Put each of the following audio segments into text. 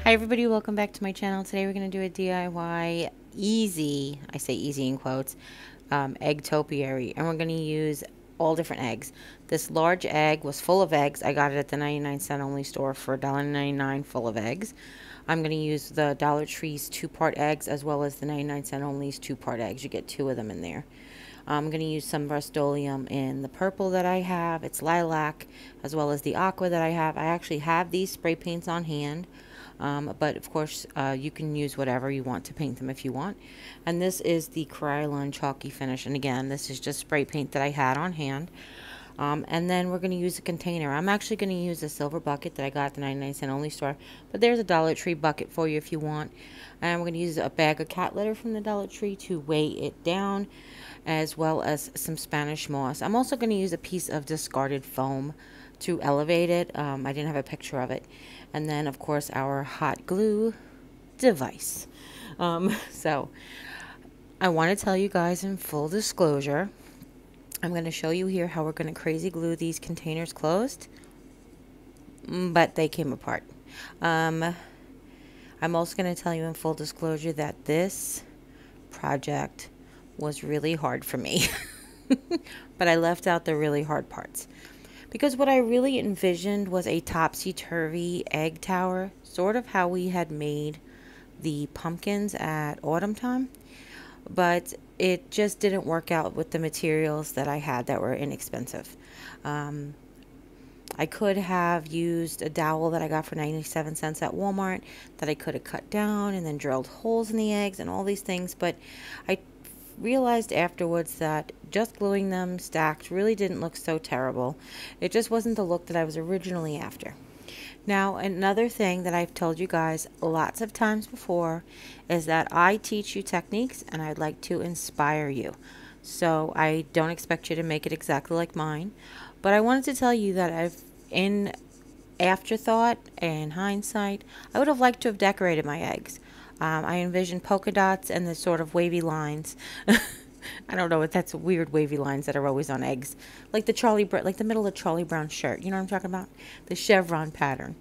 Hi everybody, welcome back to my channel. Today we're going to do a DIY easy, I say easy in quotes, egg topiary. And we're going to use all different eggs. This large egg was full of eggs. I got it at the 99-cent only store for $1.99 full of eggs. I'm going to use the Dollar Tree's 2-part eggs as well as the 99-cent only's 2-part eggs. You get 2 of them in there. I'm going to use some Rust-Oleum in the purple that I have. It's lilac, as well as the aqua that I have. I actually have these spray paints on hand. But of course you can use whatever you want to paint them if you want. And this is the Krylon chalky finish, and again this is just spray paint that I had on hand. And then we're going to use a container. I'm actually going to use a silver bucket that I got at the 99-cent only store, but there's a Dollar Tree bucket for you if you want. And we're going to use a bag of cat litter from the Dollar Tree to weigh it down, as well as some Spanish moss. I'm also going to use a piece of discarded foam to elevate it. I didn't have a picture of it. And then of course our hot glue device. So I want to tell you guys in full disclosure, I'm going to show you here how we're going to crazy glue these containers closed, but they came apart. I'm also going to tell you in full disclosure that this project was really hard for me. But I left out the really hard parts, because what I really envisioned was a topsy-turvy egg tower, sort of how we had made the pumpkins at autumn time. But it just didn't work out with the materials that I had that were inexpensive. I could have used a dowel that I got for 97 cents at Walmart that I could have cut down and then drilled holes in the eggs and all these things, but I realized afterwards that just gluing them stacked really didn't look so terrible. It just wasn't the look that I was originally after. Now, another thing that I've told you guys lots of times before is that I teach you techniques and I'd like to inspire you. So I don't expect you to make it exactly like mine, but I wanted to tell you that in afterthought and hindsight, I would have liked to have decorated my eggs. I envisioned polka dots and the sort of wavy lines. I don't know if that's weird wavy lines that are always on eggs, like like the middle of Charlie Brown's shirt. You know what I'm talking about? The chevron pattern.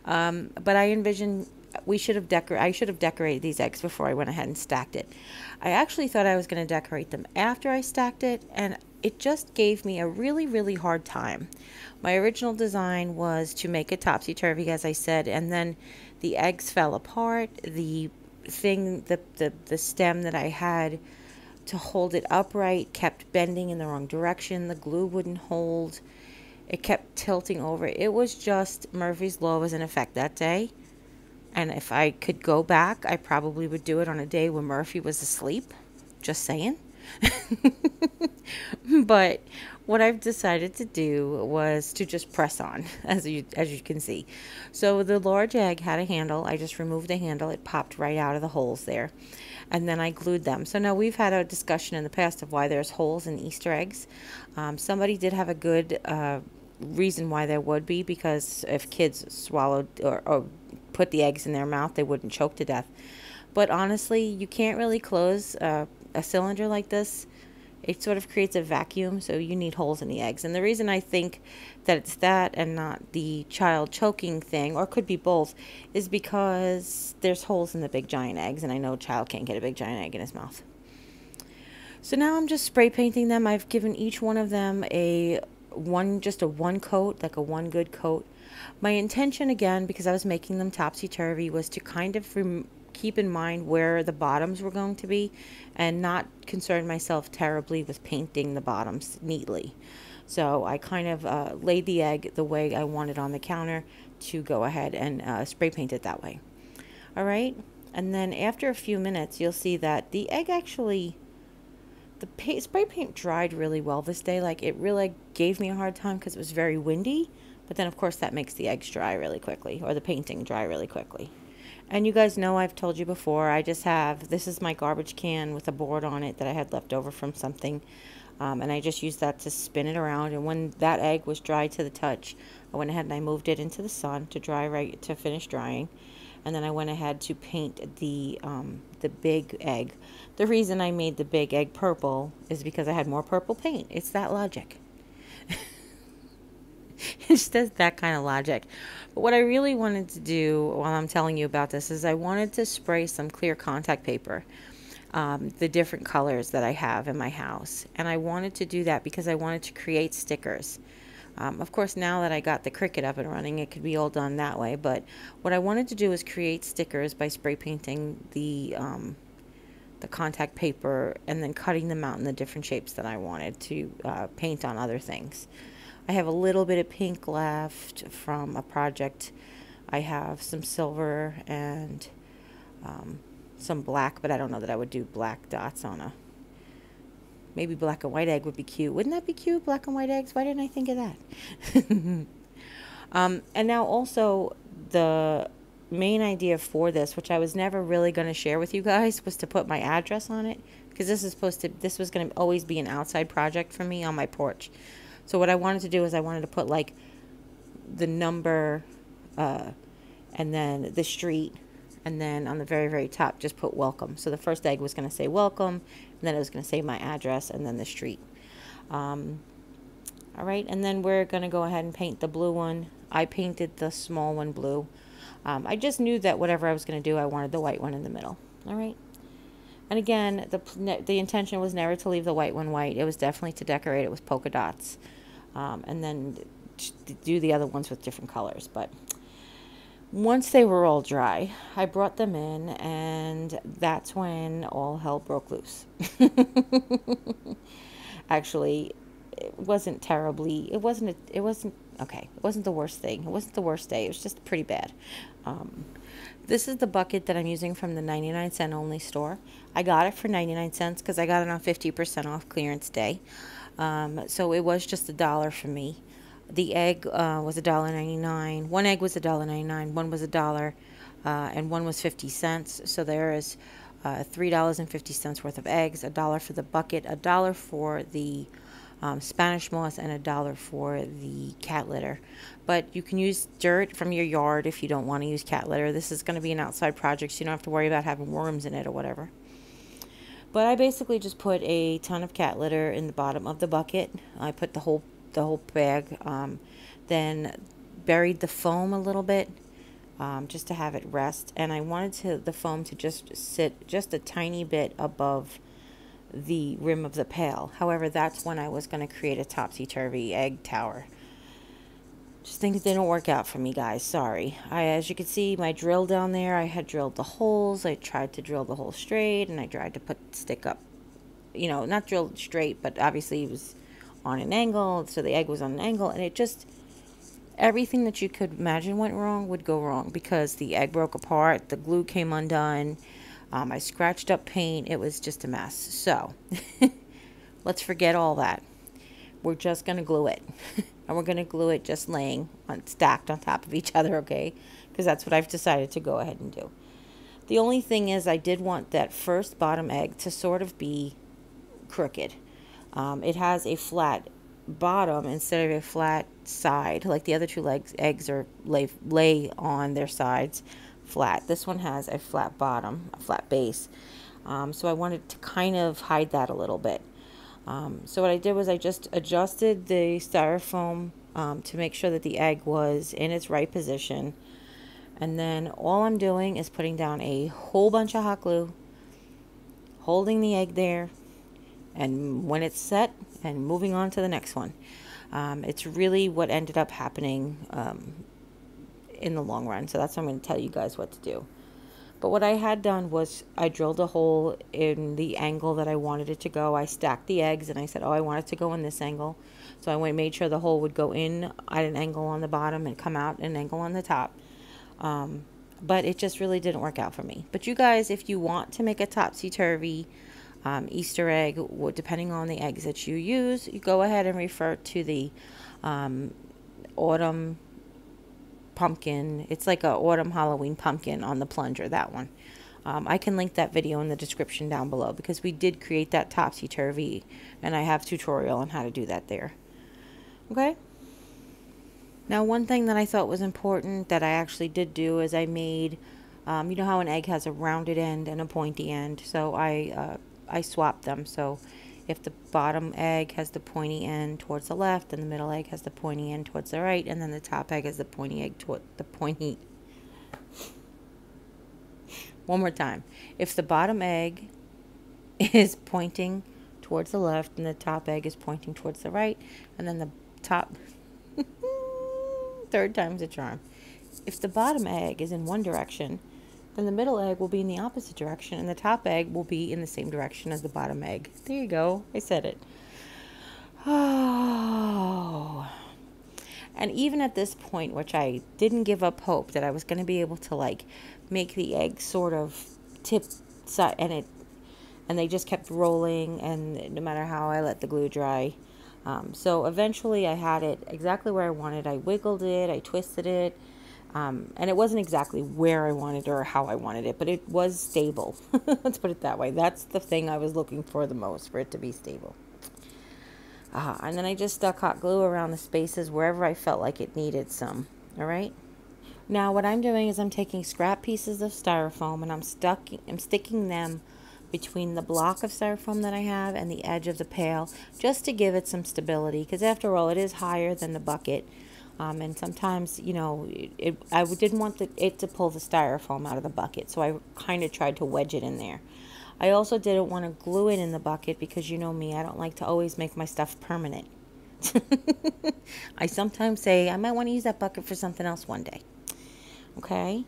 But I envisioned I should have decorated these eggs before I went ahead and stacked it. I actually thought I was going to decorate them after I stacked it, and it just gave me a really hard time. My original design was to make it topsy-turvy, as I said, and then the eggs fell apart. The stem that I had to hold it upright kept bending in the wrong direction. The glue wouldn't hold. It kept tilting over. It was just, Murphy's Law was in effect that day. And if I could go back, I probably would do it on a day when Murphy was asleep. Just saying. But what I've decided to do was to just press on, as you can see. So the large egg had a handle. I just removed the handle. It popped right out of the holes there. And then I glued them. So now we've had a discussion in the past of why there's holes in Easter eggs. Somebody did have a good reason why there would be, because if kids swallowed or put the eggs in their mouth, they wouldn't choke to death. But honestly, you can't really close a cylinder like this. It sort of creates a vacuum, so you need holes in the eggs. And the reason I think that it's that and not the child choking thing, or could be both, is because there's holes in the big giant eggs, and I know a child can't get a big giant egg in his mouth. So now I'm just spray painting them. I've given each one of them just a one coat, like a one good coat. My intention, again, because I was making them topsy-turvy, was to kind of keep in mind where the bottoms were going to be and not concern myself terribly with painting the bottoms neatly. So I kind of laid the egg the way I wanted on the counter to go ahead and spray paint it that way. All right, and then after a few minutes, you'll see that the egg actually, the spray paint dried really well this day. Like, it really gave me a hard time because it was very windy, but then of course that makes the eggs dry really quickly, or the painting dry really quickly. And you guys know, I've told you before, this is my garbage can with a board on it that I had left over from something. And I just used that to spin it around. And when that egg was dry to the touch, I went ahead and I moved it into the sun to finish drying. And then I went ahead to paint the big egg. The reason I made the big egg purple is because I had more purple paint. It's that logic. It's just that kind of logic. But what I really wanted to do while I'm telling you about this is I wanted to spray some clear contact paper, the different colors that I have in my house. And I wanted to do that because I wanted to create stickers. Of course, now that I got the Cricut up and running, it could be all done that way. But what I wanted to do is create stickers by spray painting the contact paper and then cutting them out in the different shapes that I wanted to paint on other things. I have a little bit of pink left from a project. I have some silver and some black, but I don't know that I would do black dots on a... Maybe black and white egg would be cute. Wouldn't that be cute? Black and white eggs? Why didn't I think of that? And now also the main idea for this, which I was never really going to share with you guys, was to put my address on it, because this was going to always be an outside project for me on my porch. So what I wanted to do is I wanted to put like the number and then the street, and then on the very, very top just put welcome. So the first egg was going to say welcome, and then it was going to say my address and then the street. All right, and then we're going to go ahead and paint the blue one. I painted the small one blue. I just knew that whatever I was going to do, I wanted the white one in the middle. All right. And again, the intention was never to leave the white one white. It was definitely to decorate it with polka dots. And then do the other ones with different colors. But once they were all dry, I brought them in, and that's when all hell broke loose. Actually, it wasn't terribly, it wasn't okay. It wasn't the worst thing. It wasn't the worst day. It was just pretty bad. This is the bucket that I'm using from the 99-cent only store. I got it for 99 cents because I got it on 50% off clearance day. So it was just $1 for me. The egg was $1.99. One egg was $1.99. One was $1, and one was 50 cents. So there is $3.50 worth of eggs, $1 for the bucket, $1 for the Spanish moss, and $1 for the cat litter. But you can use dirt from your yard if you don't want to use cat litter. This is going to be an outside project, so you don't have to worry about having worms in it or whatever. But I basically just put a ton of cat litter in the bottom of the bucket. I put the whole bag, then buried the foam a little bit, just to have it rest. And I wanted the foam to just sit just a tiny bit above the rim of the pail. However, that's when I was going to create a topsy-turvy egg tower. Just things didn't work out for me, guys. Sorry. As you can see, my drill down there, I had drilled the holes. I tried to drill the hole straight, and I tried to stick up, you know, not drilled straight, but obviously it was on an angle, so the egg was on an angle, and it just, everything that you could imagine went wrong would go wrong, because the egg broke apart, the glue came undone, I scratched up paint. It was just a mess. So let's forget all that. We're just going to glue it. And we're going to glue it just laying stacked on top of each other, okay? Because that's what I've decided to go ahead and do. The only thing is I did want that first bottom egg to sort of be crooked. It has a flat bottom instead of a flat side. Like the other two eggs are lay on their sides flat. This one has a flat bottom, a flat base. So I wanted to kind of hide that a little bit. So what I did was I just adjusted the styrofoam to make sure that the egg was in its right position. And then all I'm doing is putting down a whole bunch of hot glue, holding the egg there, and when it's set, and moving on to the next one. It's really what ended up happening in the long run. So that's what I'm going to tell you guys what to do. But what I had done was I drilled a hole in the angle that I wanted it to go. I stacked the eggs, and I said, oh, I want it to go in this angle. So I made sure the hole would go in at an angle on the bottom and come out at an angle on the top. But it just really didn't work out for me. But you guys, if you want to make a topsy-turvy Easter egg, depending on the eggs that you use, you go ahead and refer to the autumn pumpkin. It's like a autumn Halloween pumpkin on the plunger, that one. I can link that video in the description down below, because we did create that topsy-turvy, and I have a tutorial on how to do that there. Okay? Now, one thing that I thought was important that I actually did do is I made, you know how an egg has a rounded end and a pointy end, so I swapped them. So if the bottom egg has the pointy end towards the left, and the middle egg has the pointy end towards the right, and then the top egg has the pointy egg toward the pointy. One more time. If the bottom egg is pointing towards the left and the top egg is pointing towards the right, and then the top third time's a charm. If the bottom egg is in one direction, then the middle egg will be in the opposite direction, and the top egg will be in the same direction as the bottom egg. There you go. I said it. Oh. And even at this point, which I didn't give up hope that I was going to be able to like make the egg sort of tip side, and they just kept rolling, and no matter how I let the glue dry. So eventually I had it exactly where I wanted. I wiggled it, I twisted it, and it wasn't exactly where I wanted or how I wanted it, but it was stable. Let's put it that way. That's the thing I was looking for the most, for it to be stable. And then I just stuck hot glue around the spaces wherever I felt like it needed some. All right. Now what I'm doing is I'm taking scrap pieces of styrofoam and I'm sticking them between the block of styrofoam that I have and the edge of the pail, just to give it some stability, because after all, it is higher than the bucket. And sometimes, you know, I didn't want it to pull the styrofoam out of the bucket, so I kind of tried to wedge it in there. I also didn't want to glue it in the bucket because, you know me, I don't like to always make my stuff permanent. I sometimes say I might want to use that bucket for something else one day. Okay?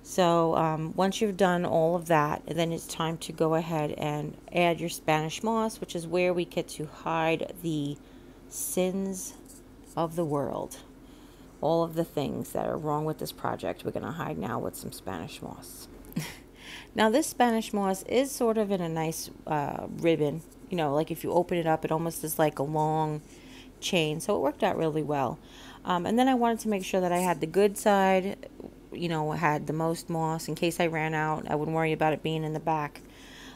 So once you've done all of that, then it's time to go ahead and add your Spanish moss, which is where we get to hide the sins of the world. All of the things that are wrong with this project, we're going to hide now with some Spanish moss. Now this Spanish moss is sort of in a nice ribbon. You know, like if you open it up, it almost is like a long chain. So it worked out really well. And then I wanted to make sure that I had the good side, you know, had the most moss in case I ran out. I wouldn't worry about it being in the back.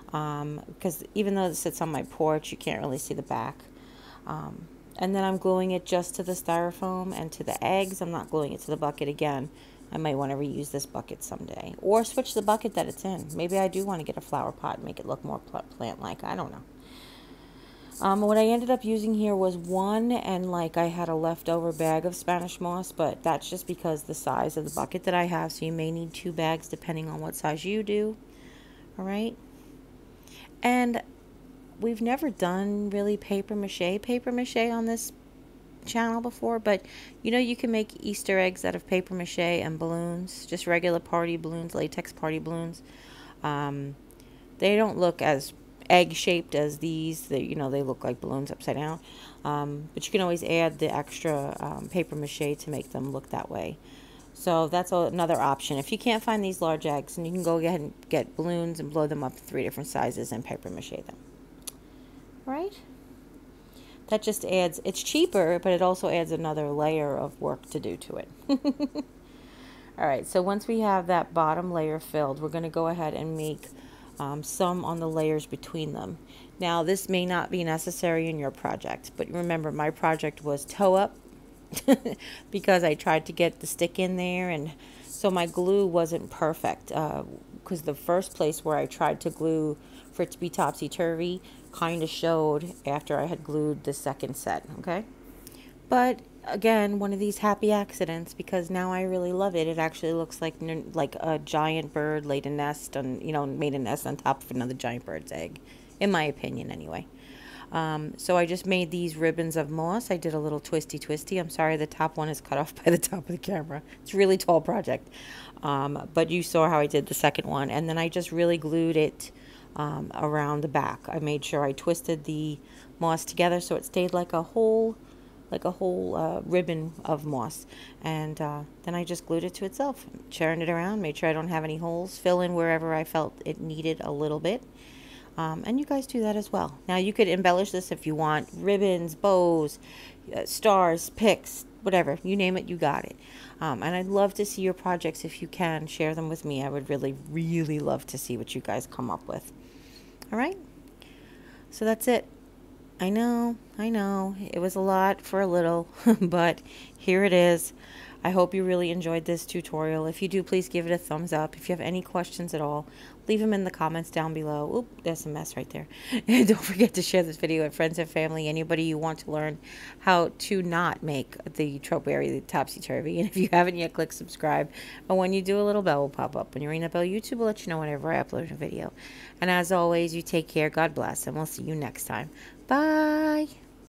Because even though it sits on my porch, you can't really see the back. And then I'm gluing it just to the styrofoam and to the eggs. I'm not gluing it to the bucket again. I might want to reuse this bucket someday. Or switch the bucket that it's in. Maybe I do want to get a flower pot and make it look more plant-like. I don't know. What I ended up using here was one, and like I had a leftover bag of Spanish moss, but that's just because the size of the bucket that I have, so you may need 2 bags depending on what size you do. All right. And we've never done really paper mache on this channel before, but you know, you can make Easter eggs out of paper mache and balloons, just regular party balloons, latex party balloons. They don't look as egg shaped as these. You know, they look like balloons upside down, but you can always add the extra paper mache to make them look that way. So that's another option. If you can't find these large eggs, and you can go ahead and get balloons and blow them up to 3 different sizes and paper mache them. Right? That just adds, it's cheaper, but it also adds another layer of work to do to it. All right, so once we have that bottom layer filled, we're going to go ahead and make some on the layers between them. Now, this may not be necessary in your project, but remember, my project was toe up because I tried to get the stick in there, and so my glue wasn't perfect because the first place where I tried to glue for it to be topsy-turvy kind of showed after I had glued the second set. Okay, but again, one of these happy accidents, because now I really love it. It actually looks like a giant bird laid a nest on, you know, made a nest on top of another giant bird's egg, in my opinion anyway. So I just made these ribbons of moss. I did a little twisty. I'm sorry the top one is cut off by the top of the camera. It's a really tall project. But you saw how I did the second one. And then I just really glued it around the back. I made sure I twisted the moss together so it stayed like a whole ribbon of moss. And then I just glued it to itself. Churned it around, made sure I don't have any holes. Fill in wherever I felt it needed a little bit. And you guys do that as well. Now you could embellish this if you want. Ribbons, bows, stars, picks, whatever. You name it, you got it. And I'd love to see your projects if you can. Share them with me. I would really, really love to see what you guys come up with. All right? So that's it. I know. It was a lot for a little, but here it is. I hope you really enjoyed this tutorial. If you do, please give it a thumbs up. If you have any questions at all, leave them in the comments down below. Oop, there's a mess right there. And don't forget to share this video with friends and family, anybody you want to learn how to not make the Topiary, the topsy-turvy. And if you haven't yet, click subscribe. And when you do, a little bell will pop up. When you ring that bell, YouTube will let you know whenever I upload a video. And as always, you take care, God bless, and we'll see you next time. Bye!